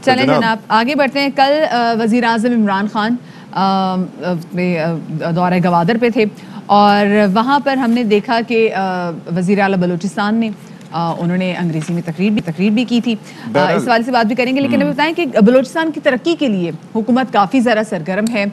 چلیں جناب آگے بڑھتے ہیں. کل وزیر اعظم عمران خان دورہ گوادر پہ تھے اور وہاں پر ہم نے دیکھا کہ وزیر اعلیٰ بلوچستان نے انہوں نے انگریزی میں تقریر بھی کی تھی. اس حوالے سے بات بھی کریں گے, لیکن ابھی بتائیں کہ بلوچستان کی ترقی کے لیے حکومت کافی زیادہ سرگرم ہے.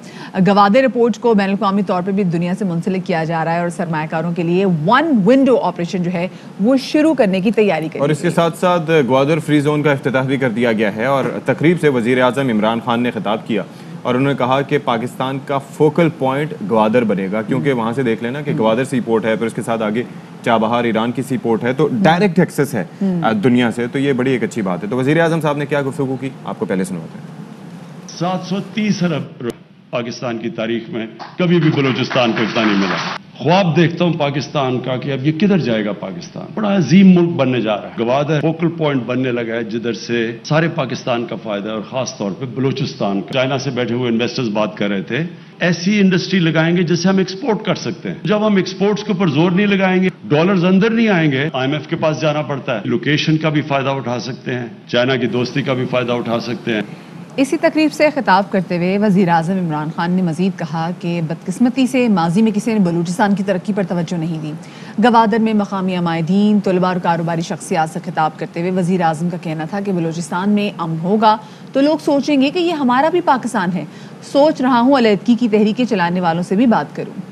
گوادر رپورٹ کو بین الاقوامی طور پہ بھی دنیا سے منسلک کیا جا رہا ہے اور سرمایہ کاروں کے لیے ون ونڈو آپریشن جو ہے وہ شروع کرنے کی تیاری کر. اور اس کے ساتھ ساتھ گوادر فری زون کا افتتاح بھی کر دیا گیا ہے اور تقریب سے وزیر اعظم عمران خان نے خطاب کیا اور انہوں نے کہا کہ پاکستان کا فوکل پوائنٹ گوادر بنے گا, کیونکہ وہاں سے دیکھ لینا کہ گوادر سی پورٹ ہے, پھر اس کے ساتھ آگے چابہار ایران کی سی پورٹ ہے, تو ڈائریکٹ ایکسس ہے دنیا سے, تو یہ بڑی ایک اچھی بات ہے. تو وزیر اعظم صاحب نے کیا گفتگو کی آپ کو پہلے سنواتے ہیں. 730 ارب پاکستان کی تاریخ میں کبھی بھی بلوچستان کو اتنا نہیں ملا. خواب دیکھتا ہوں پاکستان کا کہ اب یہ کدھر جائے گا. پاکستان بڑا عظیم ملک بننے جا رہا ہے. گوادر فوکل پوائنٹ بننے لگا ہے جدھر سے سارے پاکستان کا فائدہ ہے اور خاص طور پہ بلوچستان کا. چائنا سے بیٹھے ہوئے انویسٹرز بات کر رہے تھے, ایسی انڈسٹری لگائیں گے جس سے ہم ایکسپورٹ کر سکتے ہیں. جب ہم ایکسپورٹس کے اوپر زور نہیں لگائیں گے, ڈالرز اندر نہیں آئیں گے, IMF کے پاس جانا پڑتا ہے, لوکیشن کا بھی فائدہ اٹھا سکتے ہیں, چائنا کی دوستی کا بھی فائدہ اٹھا سکتے ہیں. اسی تقریب سے خطاب کرتے ہوئے وزیر اعظم عمران خان نے مزید کہا کہ بدقسمتی سے ماضی میں کسی نے بلوچستان کی ترقی پر توجہ نہیں دی. گوادر میں مقامی عمائدین, طلباء اور کاروباری شخصیات سے خطاب کرتے ہوئے وزیر اعظم کا کہنا تھا کہ بلوچستان میں امن ہوگا تو لوگ سوچیں گے کہ یہ ہمارا بھی پاکستان ہے. سوچ رہا ہوں علیحدگی کی تحریکیں چلانے والوں سے بھی بات کروں.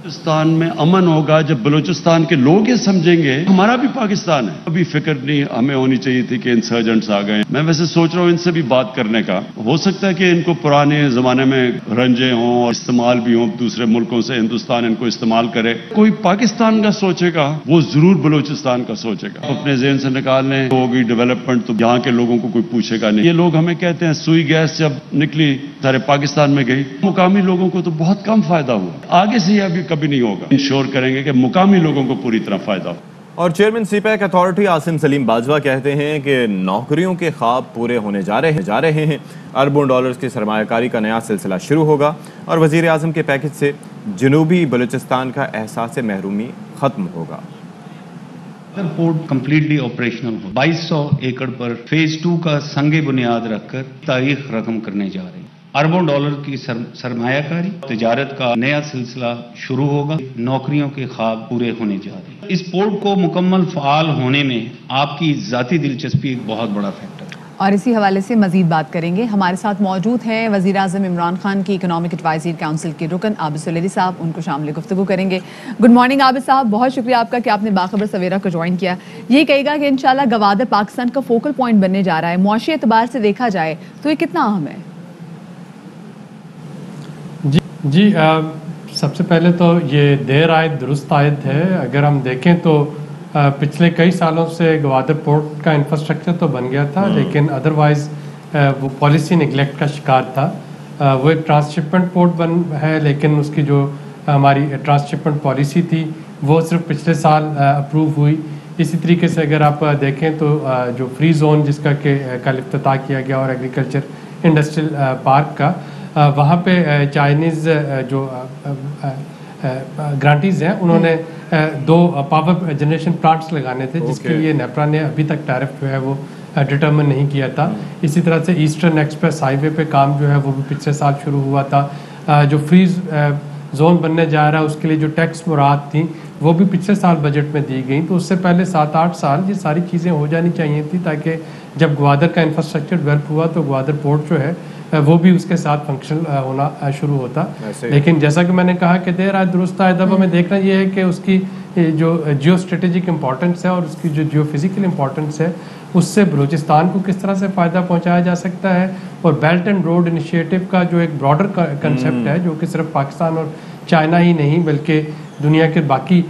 بلوچستان میں امن ہوگا جب بلوچستان کے لوگ یہ سمجھیں گے ہمارا بھی پاکستان ہے. ابھی فکر نہیں ہمیں ہونی چاہیے تھی کہ انسرجنٹس آ گئے. میں ویسے سوچ رہا ہوں ان سے بھی بات کرنے کا. ہو سکتا ہے کہ ان کو پرانے زمانے میں رنجے ہوں اور استعمال بھی ہوں دوسرے ملکوں سے, ہندوستان ان کو استعمال کرے. کوئی پاکستان کا سوچے گا وہ ضرور بلوچستان کا سوچے گا. اپنے ذہن سے نکال لیں ہوگی ڈیولپمنٹ تو یہاں کے لوگوں کو کوئی پوچھے گا نہیں. یہ لوگ ہمیں کہتے ہیں سوئی گیس جب نکلی سارے پاکستان میں گئی, مقامی لوگوں کو تو بہت کم فائدہ ہوا. آگے سے یہ ابھی کبھی نہیں ہوگا. انشور کریں گے کہ مقامی لوگوں کو پوری طرح فائدہ ہو. اور chairman CPEC authority Asim Saleem Bajwa کہتے ہیں کہ نوکریوں کے خواب پورے ہونے جا رہے ہیں. اربوں ڈالرز کی سرمایہ کاری کا نیا سلسلہ شروع ہوگا اور وزیر اعظم کے پیکج سے جنوبی بلوچستان کا احساس محرومی ختم ہوگا. پورٹ کمپلیٹلی آپریشنل ہو. 2200 ایکڑ پر فیز 2 کا سنگ بنیاد رکھ کر تاریخ رقم کرنے جا رہے ہیں. اربوں ڈالر کی سرمایہ کاری, تجارت کا نیا سلسلہ شروع ہوگا. نوکریوں کے خواب پورے ہونے جا رہے ہیں. اس پورٹ کو مکمل فعال ہونے میں آپ کی ذاتی دلچسپی ایک بہت بڑا فیکٹر ہے. اور اسی حوالے سے مزید بات کریں گے. ہمارے ساتھ موجود ہیں وزیر اعظم عمران خان کی اکنامک ایڈوائزری کونسل کے رکن عابد سلیری صاحب. ان کو شامل گفتگو کریں گے. گڈ مارننگ عابد صاحب, بہت شکریہ آپ کا کہ آپ نے باخبر سویرا کو جوائن کیا. یہ کہے گا کہ انشاءاللہ گوادر پاکستان کا فوکل پوائنٹ بننے جا رہا ہے. معاشی اعتبار سے دیکھا جائے تو یہ کتنا اہم ہے؟ جی سب سے پہلے تو یہ دیر آئے درست آئے ہے. اگر ہم دیکھیں تو پچھلے کئی سالوں سے گوادر پورٹ کا انفراسٹرکچر تو بن گیا تھا, لیکن ادروائز وہ پالیسی نگلیکٹ کا شکار تھا. وہ ایک ٹرانسشپمنٹ پورٹ ہے, لیکن اس کی جو ہماری ٹرانسشپمنٹ پالیسی تھی وہ صرف پچھلے سال اپروو ہوئی. اسی طریقے سے اگر آپ دیکھیں تو جو فری زون جس کا کہ کل افتتاح کیا گیا اور ایگریکلچر انڈسٹریل پارک کا, وہاں پہ چائنیز جو گرانٹیز ہیں انہوں نے 2 پاور جنریشن پلانٹس لگانے تھے, جس کے لیے نیپرا نے ابھی تک ٹیرف جو ہے وہ ڈٹرمن نہیں کیا تھا. اسی طرح سے ایسٹرن ایکسپریس ہائی وے پہ کام جو ہے وہ بھی پچھلے سال شروع ہوا تھا. جو فری زون بننے جا رہا ہے اس کے لیے جو ٹیکس مراد تھیں وہ بھی پچھلے سال بجٹ میں دی گئیں. تو اس سے پہلے 7-8 سال یہ ساری چیزیں ہو جانی چاہیے تھی, تاکہ جب گوادر کا انفراسٹرکچر ڈیولپ ہوا تو گوادر پورٹ جو ہے وہ بھی اس کے ساتھ فنکشنل ہونا شروع ہوتا. لیکن جیسا کہ میں نے کہا کہ دیر آئے درست آئے. اب ہمیں دیکھنا یہ ہے کہ اس کی جو جیو اسٹریٹجک امپورٹنس ہے اور اس کی جو جیو فزیکل امپورٹنس ہے اس سے بلوچستان کو کس طرح سے فائدہ پہنچایا جا سکتا ہے. اور بیلٹ اینڈ روڈ انیشیٹو کا جو ایک براڈر کنسیپٹ ہے, جو کہ صرف پاکستان اور چائنا ہی نہیں بلکہ دنیا کے باقی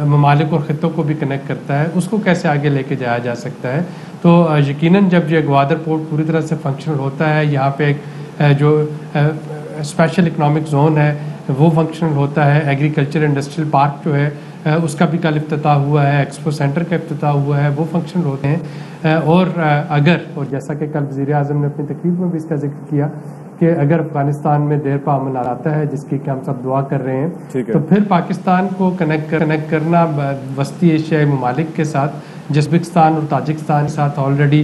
ممالک اور خطوں کو بھی کنیکٹ کرتا ہے, اس کو کیسے آگے لے کے جایا جا سکتا ہے. تو یقیناً جب یہ گوادر پورٹ پوری طرح سے فنکشنل ہوتا ہے, یہاں پہ ایک جو اسپیشل اکنامک زون ہے وہ فنکشنل ہوتا ہے. ایگریکلچر انڈسٹریل پارک جو ہے اس کا بھی کل افتتاح ہوا ہے, ایکسپو سینٹر کا افتتاح ہوا ہے, وہ فنکشنل ہوتے ہیں. اور جیسا کہ کل وزیر اعظم نے اپنی تقریر میں بھی اس کا ذکر کیا کہ اگر افغانستان میں دیر پا امن آتا ہے, جس کی کہ ہم سب دعا کر رہے ہیں, تو پھر پاکستان کو کنیکٹ کرنا وسطی ایشیائی ممالک کے ساتھ, ازبکستان اور تاجکستان کے ساتھ آلریڈی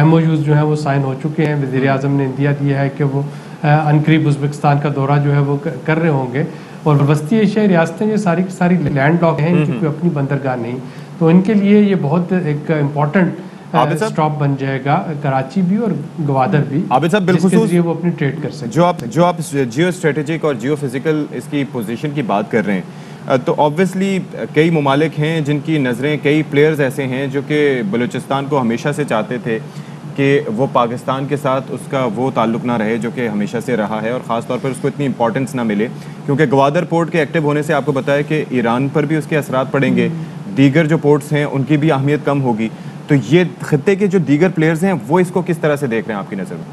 MOUs जो है वो साइन हो चुके हैं। वज़ीर आज़म ने इंदिया दिया है कि वो अनकरीब उज़्बेकिस्तान का दौरा जो है वो कर रहे होंगे। और वस्ती एशियाई रियासतें ये सारी की सारी लैंड लॉक हैं, इनकी कोई अपनी बंदरगाह नहीं, तो इनके लिए ये बहुत एक इम्पोर्टेंट स्टॉप बन जाएगा, कराची भी और गवादर भी, आबिद साहब बिलखुसूस जिसके वो अपनी ट्रेड कर सकते। जो आप जियो स्ट्रेटेजिक और जियो फिजिकल इसकी पोजीशन की बात कर रहे हैं, तो ऑब्वियसली कई ममालिक हैं जिनकी नज़रें, कई प्लेयर्स ऐसे हैं जो कि बलूचिस्तान को हमेशा से चाहते थे कि वो पाकिस्तान के साथ उसका वो ताल्लुक़ ना रहे जो कि हमेशा से रहा है, और ख़ास तौर पर उसको इतनी इंपॉर्टेंस ना मिले, क्योंकि गवादर पोर्ट के एक्टिव होने से आपको बताया कि ईरान पर भी उसके असरात पड़ेंगे, दीगर जो पोर्ट्स हैं उनकी भी अहमियत कम होगी। तो ये खत्ते के जो दीगर प्लेयर्स हैं वो इसको किस तरह से देख रहे हैं आपकी नज़र में?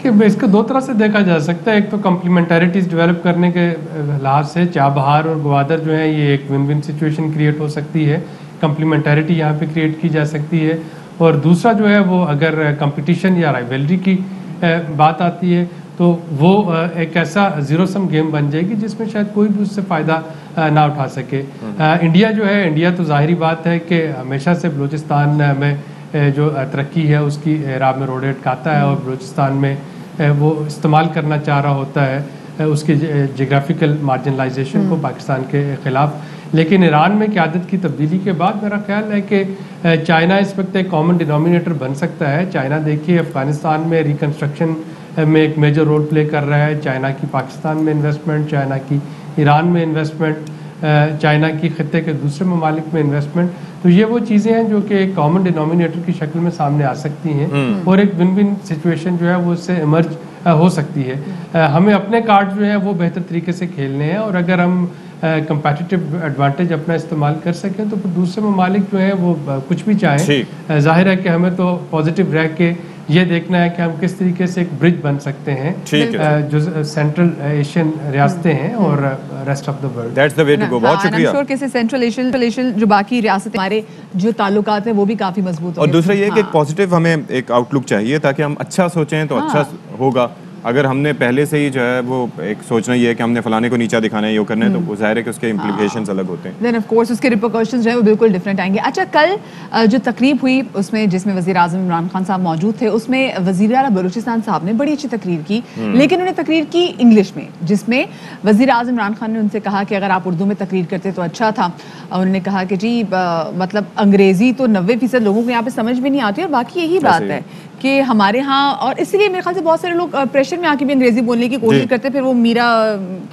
कि इसको दो तरह से देखा जा सकता है। एक तो कम्प्लीमेंटरिटीज़ डेवलप करने के लिहाज से चाबहार और गवादर जो है ये एक विन विन सिचुएशन क्रिएट हो सकती है, कम्प्लीमेंटरिटी यहाँ पे क्रिएट की जा सकती है। और दूसरा जो है वो अगर कंपटीशन या राइवलरी की बात आती है तो वो एक ऐसा ज़ीरो सम गेम बन जाएगी जिसमें शायद कोई भी उससे फ़ायदा ना उठा सके। इंडिया जो है, इंडिया तो ज़ाहिरी बात है कि हमेशा से बलूचिस्तान में जो तरक्की है उसकी राह में रोड़े अटकाता है, और बलूचिस्तान में वो इस्तेमाल करना चाह रहा होता है उसके जोग्राफिकल मार्जिनलाइजेशन को पाकिस्तान के ख़िलाफ़। लेकिन ईरान में क़यादत की तब्दीली के बाद मेरा ख्याल है कि चाइना इस वक्त एक कॉमन डिनोमिनेटर बन सकता है। चाइना देखिए अफ़गानिस्तान में रिकन्स्ट्रक्शन में एक मेजर रोल प्ले कर रहा है, चाइना की पाकिस्तान में इन्वेस्टमेंट, चाइना की ईरान में इन्वेस्टमेंट, चाइना की खत्ते के दूसरे ममालिक में इन्वेस्टमेंट, तो ये वो चीज़ें हैं जो कि एक कॉमन डिनोमिनेटर की शक्ल में सामने आ सकती हैं और एक विन विन सिचुएशन जो है वो इससे इमर्ज हो सकती है। हमें अपने कार्ड जो है वो बेहतर तरीके से खेलने हैं, और अगर हम कंपेटिटिव एडवांटेज अपना इस्तेमाल कर सकें तो फिर दूसरे ममालिक जो है वो कुछ भी चाहें। जाहिर है कि हमें तो पॉजिटिव रह के ये देखना है कि हम किस तरीके से एक ब्रिज बन सकते हैं जो सेंट्रल एशियन रियासतें हैं और rest of the world. That's the way to go. बहुत शुक्रिया। आई एम श्योर कि सेंट्रल एशियन जो बाकी रियासतें हमारे जो ताल्लुकात हैं वो भी काफी मजबूत और दूसरा ये कि एक पॉजिटिव हमें एक आउटलुक चाहिए ताकि हम अच्छा सोचें तो अच्छा होगा। अगर हमने पहले से ही जो है वो एक सोचना ये है कि हमने फलाने को नीचा दिखाना है, ये करना है, तो वो जाहिर है कि उसके इम्प्लीकेशंस अलग होते हैं। देन ऑफ कोर्स उसके रिपरकशंस जो है वो बिल्कुल डिफरेंट आएंगे। अच्छा, कल जो तकरीब हुई उसमें जिसमें वज़ीर आज़म इमरान खान साहब मौजूद थे, उसमें वज़ीर आला बलूचिस्तान साहब ने बड़ी अच्छी तकरीर की, लेकिन उन्हें तकरीर की इंग्लिश में, जिसमें वज़ीर आज़म इमरान खान ने उनसे कहा कि अगर आप उर्दू में तकरीर करते तो अच्छा था। उन्होंने कहा कि जी मतलब अंग्रेज़ी तो 90% लोगों को यहाँ पे समझ में नहीं आती, और बाकी यही बात है कि हमारे यहाँ, और इसीलिए मेरे ख्याल से बहुत सारे लोग प्रेशर में आके भी अंग्रेजी बोलने की कोशिश करते हैं। फिर वो मीरा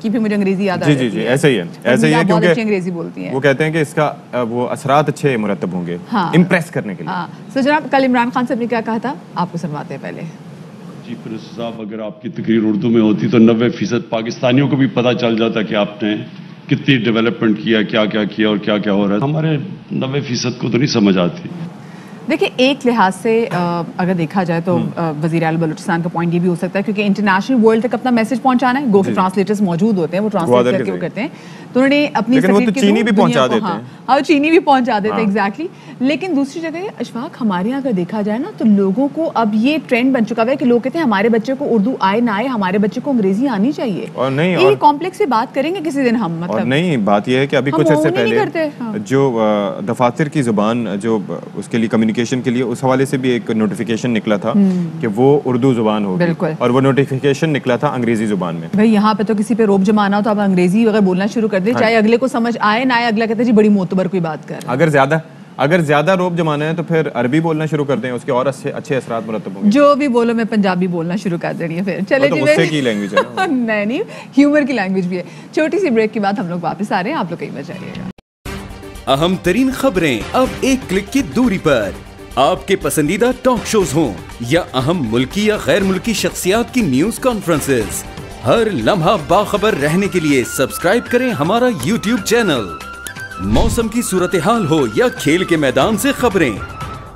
की भी मुझे अंग्रेजी याद आ रही है। जी ऐसे ही है, ऐसे ही है, क्योंकि अंग्रेजी बोलती हैं। वो कहते हैं कि इसका वो असरात अच्छे मुरतब होंगे इम्प्रेस करने के लिए। तो जनाब कल इमरान खान साहब ने क्या कहा था, आपको सुनवाते हैं पहले। जी प्रेसिडेंट साहब, अगर आपकी तकरीर उर्दू में होती तो 90% पाकिस्तानियों को भी पता चल जाता कि आपने कितनी डेवलपमेंट किया, क्या क्या किया और क्या क्या हो रहा है। हमारे 90% को तो नहीं समझ आती। देखिए, एक लिहाज से अगर देखा जाए तो वज़ीर आला बलूचिस्तान का पॉइंट ये भी हो सकता है क्योंकि इंटरनेशनल वर्ल्ड तक अपना मैसेज पहुंचाना है। गो के ट्रांसलेटर्स मौजूद होते हैं, वो ट्रांसलेट करके वो करते हैं, तो उन्होंने अपनी चीनी भी पहुंचा देते हैं। हाँ, चीनी भी पहुंचा देते हैं, एग्जैक्टली। लेकिन दूसरी जगह अशफाक, हमारे यहाँ अगर देखा जाए ना तो लोगों को अब ये ट्रेंड बन चुका है कि लोग कहते हैं हमारे बच्चे को उर्दू आए ना आए, हमारे बच्चे को अंग्रेजी आनी चाहिए। और नहीं, ये कॉम्प्लेक्स से बात करेंगे किसी दिन हम, मतलब नहीं, बात ये है कि अभी कुछ अर्से पहले जो दफातर की जुबान जो उसके लिए कम्युनिकेशन के लिए उस हवाले से भी एक नोटिफिकेशन निकला था कि वो उर्दू जुबान होगी, और वो नोटिफिकेशन निकला था अंग्रेजी जुबान में। भाई यहाँ पे तो किसी पे रोब जमाना हो तो आप अंग्रेजी अगर बोलना शुरू कर दे, चाहे अगले को समझ आए ना आए, अगला कहता है जी बड़ी मोतबर कोई बात कर। अगर ज्यादा रोब जमाना है तो फिर अरबी बोलना शुरू कर दें, उसके और अच्छे असरात मुरतब होंगे। जो भी बोलो, मैं पंजाबी बोलना शुरू कर देनी है फिर। चले जी, गुस्से की लैंग्वेज है ना। नहीं, ह्यूमर की लैंग्वेज भी है। छोटी सी ब्रेक के बाद हम लोग वापस आ रहे हैं, आप लोग कहीं मत जाइएगा। अहम तरीन खबरें अब एक क्लिक की दूरी पर। आपके पसंदीदा टॉक शोज हों या अहम मुल्की या गैर मुल्की शख्सियात की न्यूज कॉन्फ्रेंसेस, हर लम्हा बाखबर रहने के लिए सब्सक्राइब करें हमारा YouTube चैनल। मौसम की सूरत हाल हो या खेल के मैदान से खबरें,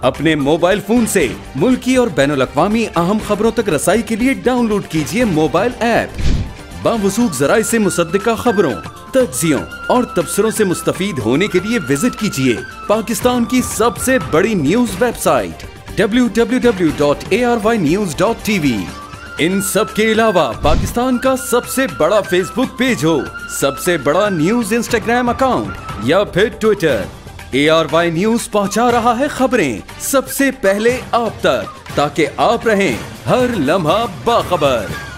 अपने मोबाइल फोन से मुल्की और बैनुल अक़वामी अहम खबरों तक रसाई के लिए डाउनलोड कीजिए मोबाइल ऐप। बावसूख ज़राए से मुसद्दिका खबरों, तज्ज़ियों और तबसरों से मुस्तफीद होने के लिए विजिट कीजिए पाकिस्तान की सबसे बड़ी न्यूज वेबसाइट www.arYnews.tv। इन सब के अलावा पाकिस्तान का सबसे बड़ा फेसबुक पेज हो, सबसे बड़ा न्यूज इंस्टाग्राम अकाउंट या फिर ट्विटर, ARY न्यूज पहुंचा रहा है खबरें सबसे पहले आप तक, ताकि आप रहें हर लम्हा बाखबर।